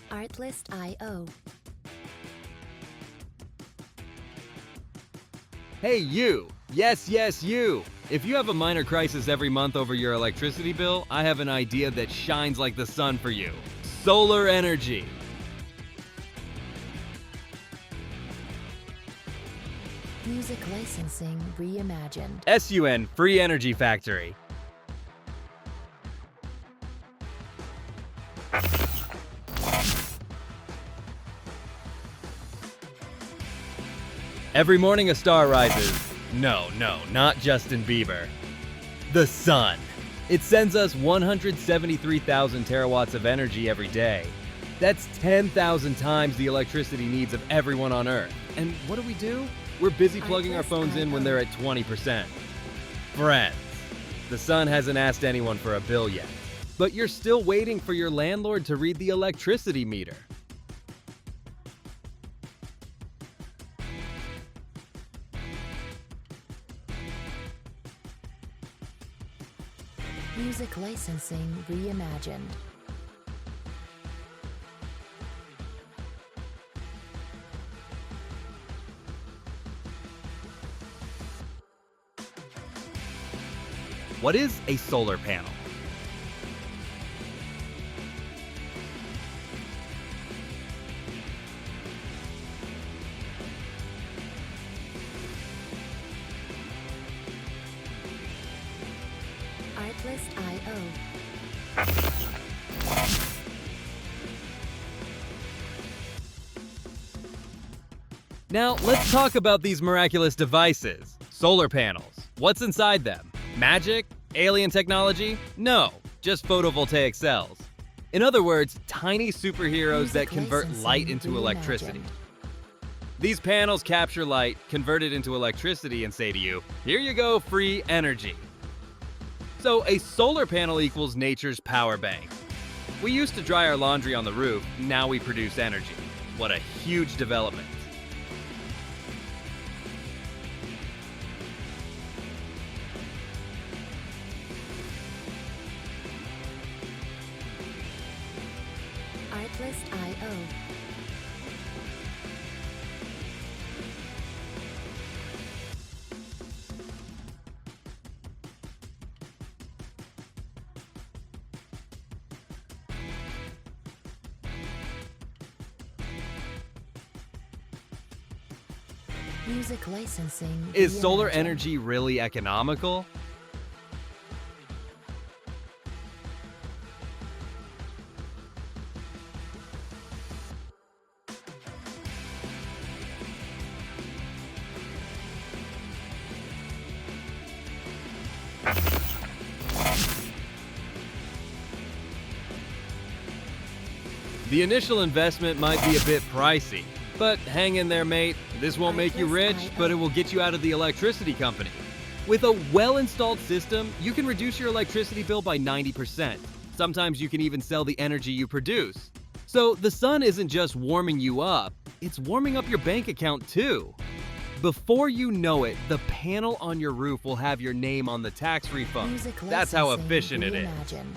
Artlist.io. Hey, you! Yes, yes, you! If you have a minor crisis every month over your electricity bill, I have an idea that shines like the sun for you. Solar energy! Music licensing reimagined. SUN Free Energy Factory. Every morning a star rises. No, not Justin Bieber. The sun. It sends us 173,000 terawatts of energy every day. That's 10,000 times the electricity needs of everyone on Earth. And what do? We're busy plugging our phones in when they're at 20%. Friends, the sun hasn't asked anyone for a bill yet, but you're still waiting for your landlord to read the electricity meter. Music licensing reimagined. What is a solar panel? Artlist.io. Now, let's talk about these miraculous devices. Solar panels. What's inside them? Magic? Alien technology? No, just photovoltaic cells. In other words, tiny superheroes that convert light into electricity. These panels capture light, convert it into electricity, and say to you, here you go, free energy. So a solar panel equals nature's power bank. We used to dry our laundry on the roof, now we produce energy. What a huge development. Artlist.io. Music licensing. Is solar reimagined. energy really economical? The initial investment might be a bit pricey, but hang in there, mate. This won't make you rich, but it will get you out of the electricity company. With a well-installed system, you can reduce your electricity bill by 90%. Sometimes you can even sell the energy you produce. So the sun isn't just warming you up, it's warming up your bank account too. Before you know it, the panel on your roof will have your name on the tax refund. Music That's how licensing efficient it is. reimagined.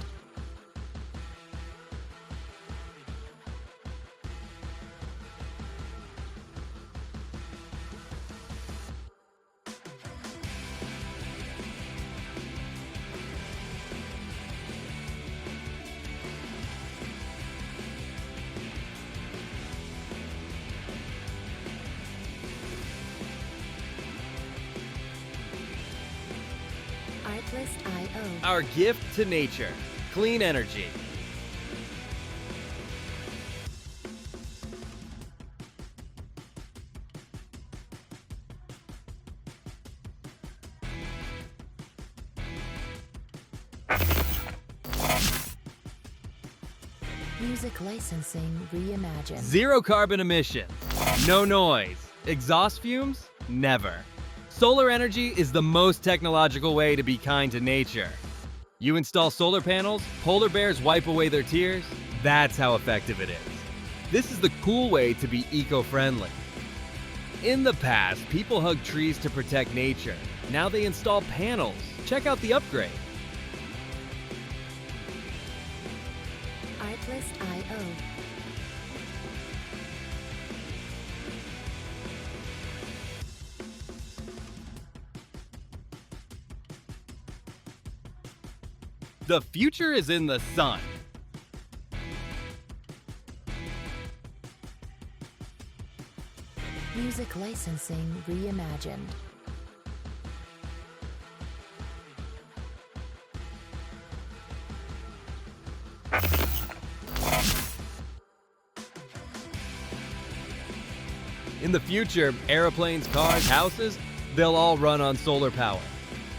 Artlist.io. Our gift to nature, clean energy. Music licensing reimagined. Zero carbon emissions, no noise, exhaust fumes, never. Solar energy is the most technological way to be kind to nature. You install solar panels, polar bears wipe away their tears. That's how effective it is. This is the cool way to be eco-friendly. In the past, people hugged trees to protect nature. Now they install panels. Check out the upgrade. Artlist.io. The future is in the sun. Music licensing reimagined. In the future, airplanes, cars, houses, they'll all run on solar power.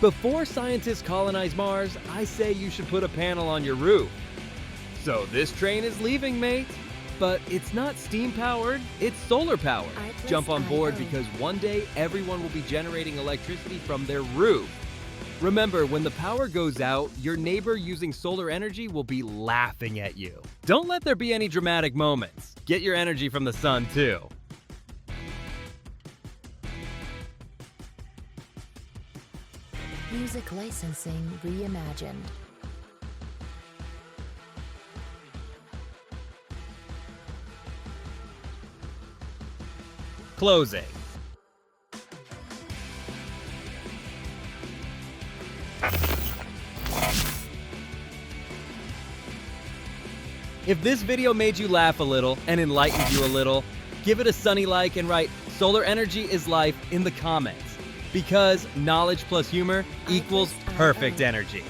Before scientists colonize Mars, I say you should put a panel on your roof. So this train is leaving, mate. But it's not steam-powered, it's solar-powered. Jump on board because one day everyone will be generating electricity from their roof. Remember, when the power goes out, your neighbor using solar energy will be laughing at you. Don't let there be any dramatic moments. Get your energy from the sun, too. Music licensing reimagined. Closing. If this video made you laugh a little and enlightened you a little, give it a sunny like and write "Solar energy is life" in the comments. Because knowledge plus humor equals perfect energy.